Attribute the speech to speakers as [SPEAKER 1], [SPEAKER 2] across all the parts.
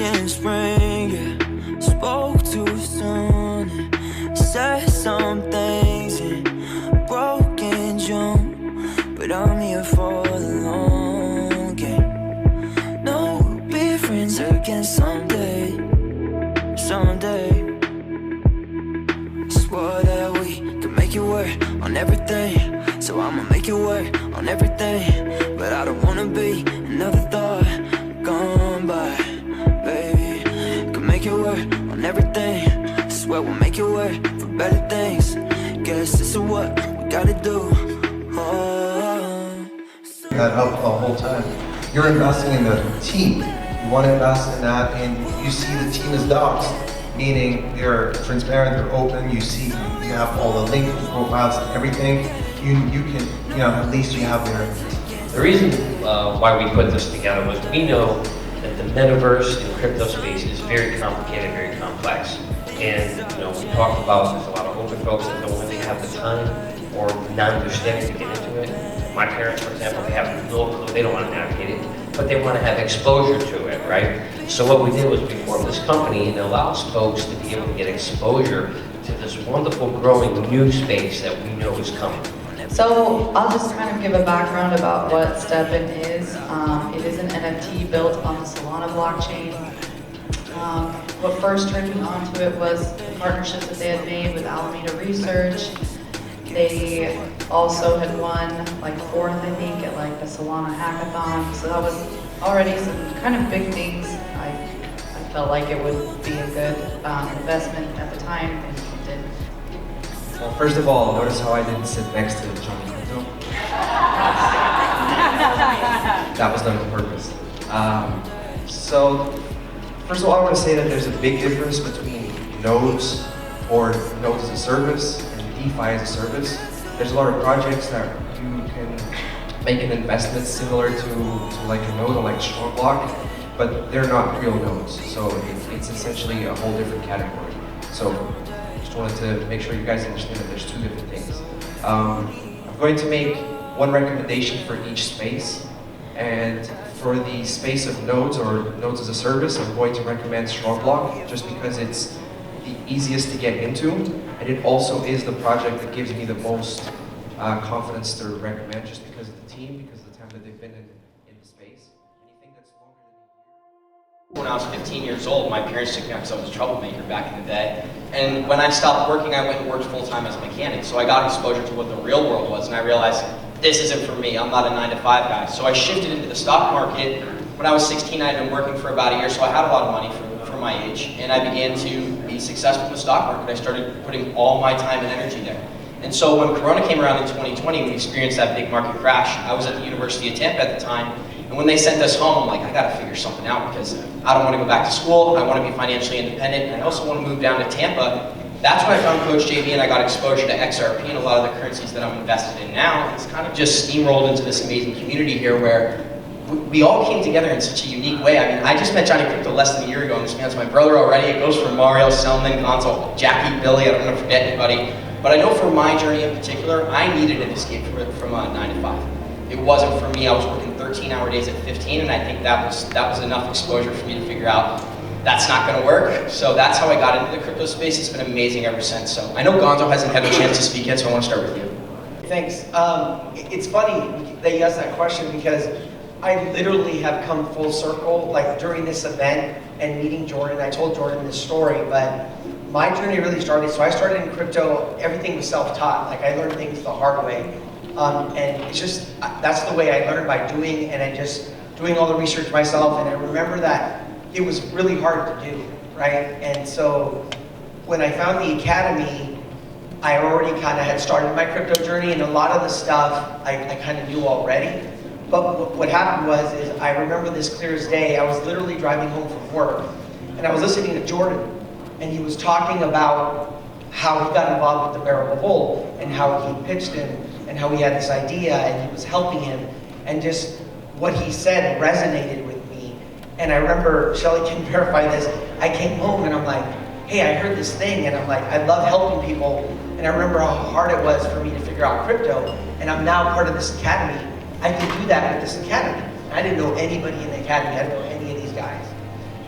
[SPEAKER 1] in spring, yeah. Spoke too soon, said some things in broken June, but I'm here for the long game. No, we'll be friends again someday, someday. Swore that we could make it work on everything, so I'ma make it work on everything. But I don't wanna be another thought gone by, baby. Could make it work on everything, I swear we'll make it work for better things. Guess this is what we gotta do.
[SPEAKER 2] That up the whole time. You're investing in the team. You want to invest in that, and you see the team as dogs, meaning they're transparent, they're open. You see, you have all the link profiles and everything. You can, at least you have their.
[SPEAKER 3] The reason why we put this together was we know that the metaverse and crypto space is very complicated, very complex. And we talked about there's a lot of older folks that don't really have the time or non-understanding to get into it. My parents, for example, they have no clue, they don't want to navigate it, but they want to have exposure to it, right? So what we did was we formed this company and it allows folks to be able to get exposure to this wonderful growing new space that we know is coming.
[SPEAKER 4] So I'll just kind of give a background about what STEPN is. It is an NFT built on the Solana blockchain. What first turned me onto it was the partnerships that they had made with Alameda Research. They also had won like fourth, I think, at like the Solana hackathon. So that was already some kind of big things. I felt like it would be a good investment at the time, and it did.
[SPEAKER 5] Well, first of all, notice how I didn't sit next to Johnny Crypto. That was done on purpose. So, first of all, I want to say that there's a big difference between nodes or nodes as a service and DeFi as a service. There's a lot of projects that you can make an investment similar to like a node or like Strong, but they're not real nodes. So it's essentially a whole different category. So just wanted to make sure you guys understand that there's two different things. I'm going to make one recommendation for each space. And for the space of nodes or nodes as a service, I'm going to recommend Strong just because it's the easiest to get into, and it also is the project that gives me the most confidence to recommend just because of the team, because of the time that they've been in the space. Anything that's longer than a year.
[SPEAKER 6] When I was 15 years old, my parents took me out because I was a troublemaker back in the day. And when I stopped working, I went and worked full-time as a mechanic. So I got exposure to what the real world was, and I realized this isn't for me. I'm not a 9-to-5 guy. So I shifted into the stock market. When I was 16, I had been working for about a year, so I had a lot of money for my age, and I began to be successful in the stock market. I started putting all my time and energy there. And so when Corona came around in 2020, we experienced that big market crash. I was at the University of Tampa at the time, and when they sent us home, I'm like, I gotta figure something out because I don't want to go back to school, I want to be financially independent, and I also want to move down to Tampa. That's when I found Coach JB and I got exposure to XRP and a lot of the currencies that I'm invested in now. It's kind of just steamrolled into this amazing community here where we all came together in such a unique way. I mean, I just met Johnny Crypto less than a year ago, and this man's my brother already. It goes from Mario, Selman, Gonzo, Jackie, Billy, I don't want to forget anybody. But I know for my journey in particular, I needed an escape from a 9-to-5. It wasn't for me. I was working 13-hour days at 15, and I think that was enough exposure for me to figure out that's not going to work. So that's how I got into the crypto space. It's been amazing ever since. So I know Gonzo hasn't had a chance to speak yet, so I want to start with you.
[SPEAKER 7] Thanks. It's funny that you asked that question because I literally have come full circle, like during this event and meeting Jordan. I told Jordan this story, but my journey really started, so I started in crypto, everything was self-taught. Like I learned things the hard way. And it's just, that's the way I learned, by doing, and then just doing all the research myself. And I remember that it was really hard to do, right? And so when I found the Academy, I already kind of had started my crypto journey, and a lot of the stuff I kind of knew already. But what happened is I remember this clear as day. I was literally driving home from work, and I was listening to Jordan, and he was talking about how he got involved with the Bearable Bull, and how he pitched him, and how he had this idea, and he was helping him, and just what he said resonated with me. And I remember, Shelly can verify this, I came home and I'm like, hey, I heard this thing, and I'm like, I love helping people, and I remember how hard it was for me to figure out crypto, and I'm now part of this academy. I can do that with this academy. I didn't know anybody in the academy, I didn't know any of these guys.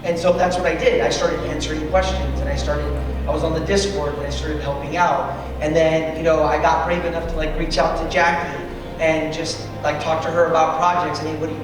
[SPEAKER 7] And so that's what I did. I started answering questions, and I was on the Discord, and I started helping out. And then, I got brave enough to like reach out to Jackie and just like talk to her about projects. And hey, what do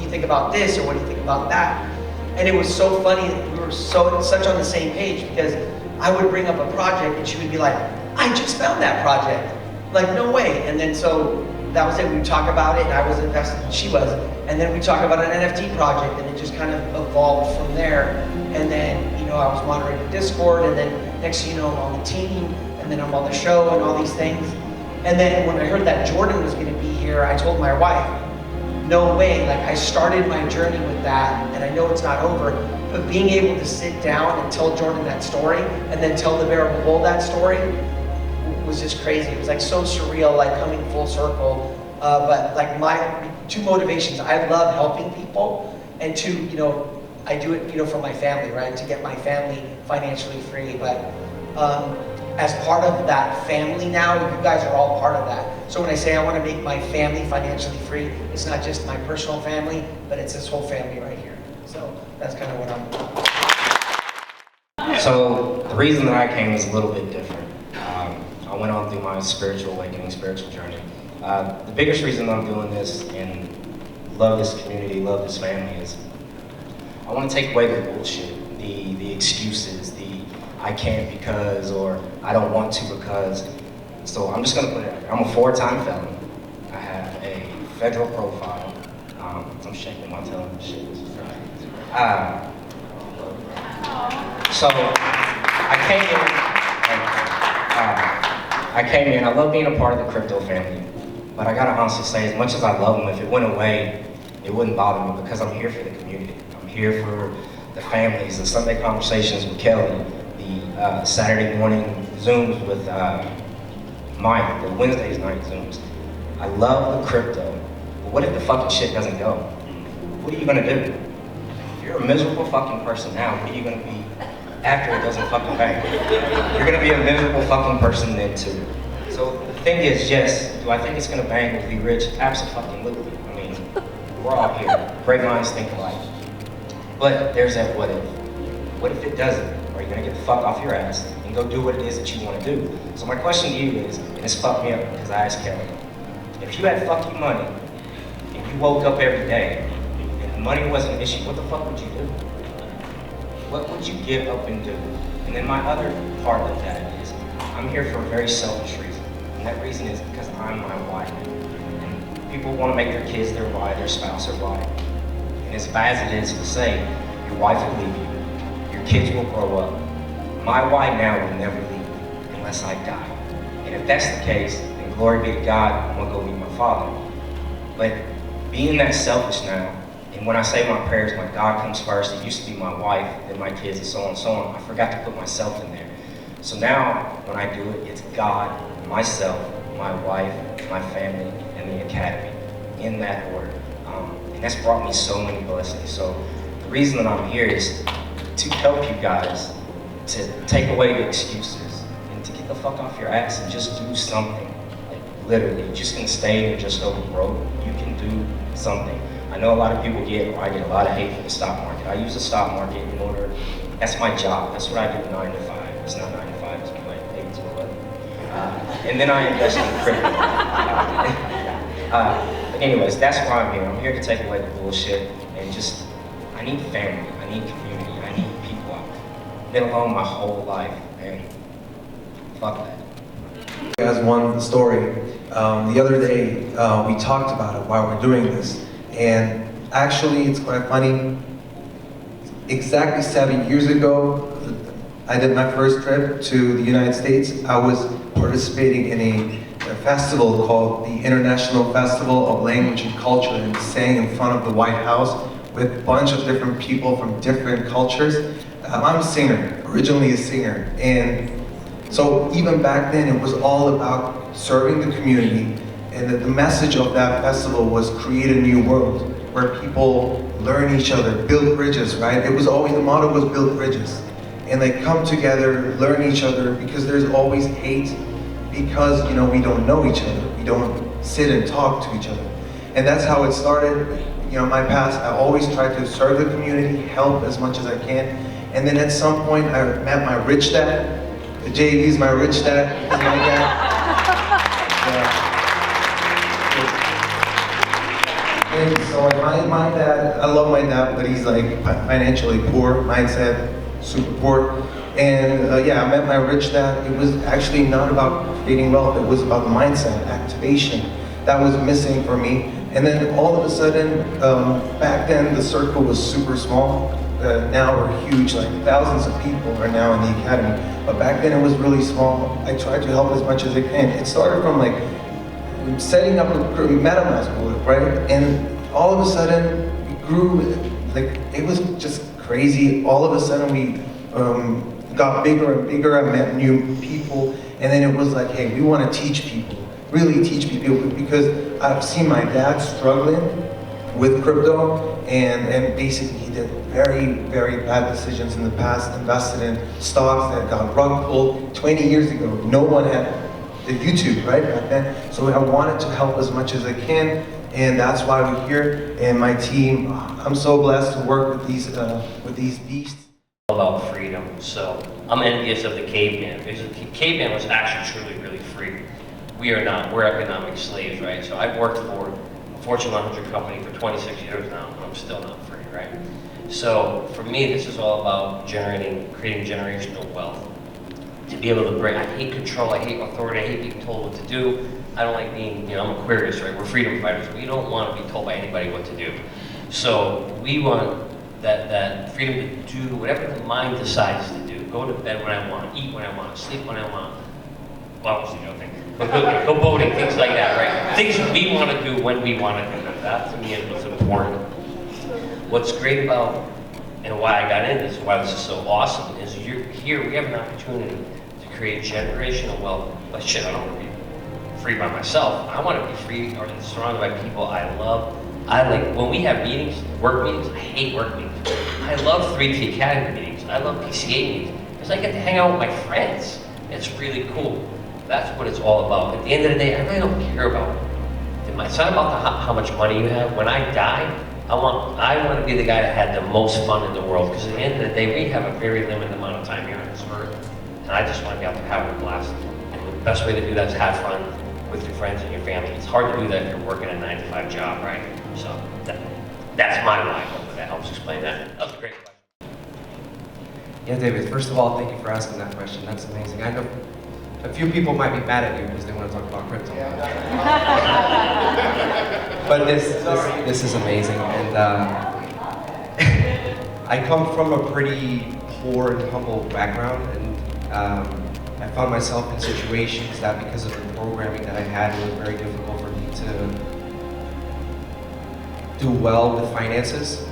[SPEAKER 7] you think about this, or what do you think about that? And it was so funny that we were such on the same page, because I would bring up a project and she would be like, I just found that project. Like, no way. And then so that was it. We would talk about it, and I was invested and she was. And then we talk about an NFT project, and it just kind of evolved from there. And then, I was moderating Discord, and then next thing you know, I'm on the team, and then I'm on the show and all these things. And then when I heard that Jordan was gonna be here, I told my wife, no way, like I started my journey with that, and I know it's not over, but being able to sit down and tell Jordan that story, and then tell the Bearable Bull that story, was just crazy. It was like so surreal, like coming full circle. But like my two motivations, I love helping people, and two, I do it, for my family, right? To get my family financially free. But as part of that family now, you guys are all part of that. So when I say I want to make my family financially free, it's not just my personal family, but it's this whole family right here. So that's kind of what I'm doing.
[SPEAKER 8] So the reason that I came is a little bit different. I went on through my spiritual awakening, spiritual journey. The biggest reason I'm doing this and love this community, love this family is I want to take away the bullshit, the excuses, the I can't because, or I don't want to because. So I'm just gonna put it out there. I'm a 4-time felon. I have a federal profile. I'm shaking my tongue. Shit, this is right. So I came in. I love being a part of the crypto family, but I gotta honestly say, as much as I love them, if it went away, it wouldn't bother me because I'm here for the community. I'm here for the families, the Sunday conversations with Kelly, the Saturday morning Zooms with Mike, the Wednesdays night Zooms. I love the crypto, but what if the fucking shit doesn't go? What are you gonna do? If you're a miserable fucking person now, what are you gonna be after it doesn't fucking bang? You're gonna be a miserable fucking person then too. So the thing is, yes, do I think it's gonna bang with Be Rich? Absolutely. I mean, we're all here. Great minds think alike. But there's that what if. What if it doesn't? Are you gonna get the fuck off your ass and go do what it is that you wanna do? So my question to you is, and it's fucked me up because I asked Kelly, if you had fuck you money and you woke up every day and money wasn't an issue, what the fuck would you do? What would you give up and do? And then my other part of that is, I'm here for a very selfish reason. And that reason is because I'm my wife. And people want to make their kids their why, their spouse their why. And as bad as it is to say, your wife will leave you. Your kids will grow up. My why now will never leave me unless I die. And if that's the case, then glory be to God, I'm gonna go meet my Father. But being that selfish now, and when I say my prayers, my God comes first. It used to be my wife, then my kids, and so on and so on. I forgot to put myself in there. So now, when I do it, it's God, myself, my wife, my family, and the academy, in that order. And that's brought me so many blessings. So the reason that I'm here is to help you guys to take away the excuses and to get the fuck off your ass and just do something. Like literally, you're just gonna stay and just over broke. You can do something. I know a lot of people I get a lot of hate for the stock market. I use the stock market in order, that's my job. That's what I do 9 to 5. It's not 9 to 5, it's like 8 to 11. And then I invest in crypto. But anyways, that's why I'm here. I'm here to take away the bullshit and just, I need family, I need community, I need people. I've been alone my whole life, and fuck that.
[SPEAKER 2] As one story, the other day we talked about it while we're doing this, and actually it's quite funny. Exactly 7 years ago, I did my first trip to the United States. I was participating in a festival called the International Festival of Language and Culture, and sang in front of the White House with a bunch of different people from different cultures. I'm a singer, originally a singer, and so even back then it was all about serving the community, and the message of that festival was create a new world where people learn each other, build bridges, right? It was always, the motto was build bridges. And they come together, learn each other, because there's always hate because, we don't know each other. We don't sit and talk to each other. And that's how it started. my past, I always tried to serve the community, help as much as I can. And then at some point, I met my rich dad. JV's my rich dad. He's my dad. And so my dad, I love my dad, but he's like financially poor, mindset, super poor. And yeah, I met my rich dad. It was actually not about creating wealth, it was about the mindset, activation. That was missing for me. And then all of a sudden, back then the circle was super small. Now we're huge, like thousands of people are now in the academy. But back then it was really small. I tried to help as much as I can. It started from like setting up a MetaMask wallet, right? And all of a sudden we grew, like it was just crazy. All of a sudden we got bigger and bigger. I met new people, and then it was like, hey, we want to teach people, really teach people, because I've seen my dad struggling with crypto, and basically he did very, very bad decisions in the past, invested in stocks that got rug pulled 20 years ago. No one had the YouTube, right, back then. So I wanted to help as much as I can, and that's why we're here. And my team, I'm so blessed to work with these beasts.
[SPEAKER 3] About freedom, so I'm envious of the caveman, because the caveman was actually truly really free. We are not, we're economic slaves, right? So I've worked for a Fortune 100 company for 26 years now, and I'm still not free, right? So for me, this is all about creating generational wealth. To be able to bring, I hate control, I hate authority, I hate being told what to do. I don't like being, I'm Aquarius, right? We're freedom fighters. We don't want to be told by anybody what to do. So we want that freedom to do whatever the mind decides to do. Go to bed when I want, eat when I want, sleep when I want. Well, obviously joking. Go boating, things like that, right? Things we want to do when we want to do them. That to me is what's important. What's great about, and why I got into this, why this is so awesome, is you're here, we have an opportunity to create generational wealth. But shit, I don't want to be free by myself. I want to be free or surrounded by people I love. I like, when we have meetings, work meetings, I hate work meetings. I love 3T Academy meetings. I love PCA meetings, because I get to hang out with my friends. It's really cool. That's what it's all about. At the end of the day, I really don't care about it. It's not about how much money you have. When I die, I want to be the guy that had the most fun in the world, because at the end of the day, we have a very limited amount of time here on this earth, and I just want to be able to have a blast. And the best way to do that is have fun with your friends and your family. It's hard to do that if you're working a 9-to-5 job, right? So that's my why. Hopefully that helps explain that. That was a great question.
[SPEAKER 5] Yeah, David, first of all, thank you for asking that question. That's amazing. I know a few people might be mad at you because they want to talk about crypto. But this is amazing. And I come from a pretty poor and humble background, and I found myself in situations that, because of the programming that I had, it was very difficult for me to do well with finances.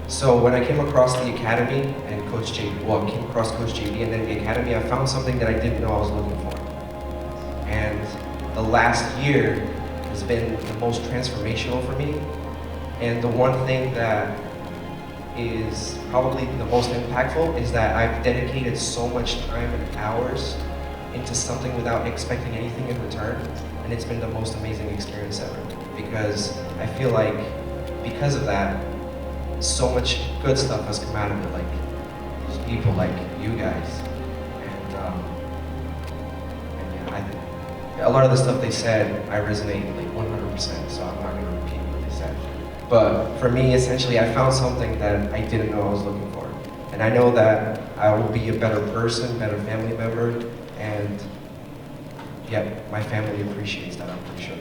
[SPEAKER 5] So when I came across the academy and Coach JB, well, I came across Coach JB and then the academy, I found something that I didn't know I was looking for. And the last year has been the most transformational for me. And the one thing that is probably the most impactful is that I've dedicated so much time and hours into something without expecting anything in return. And it's been the most amazing experience ever. Because I feel like, because of that, so much good stuff has come out of it, like these people like you guys. And yeah, I think a lot of the stuff they said, I resonate like 100%, so I'm not going to repeat what they said. But for me, essentially, I found something that I didn't know I was looking for. And I know that I will be a better person, better family member, and yeah, my family appreciates that, I'm pretty sure.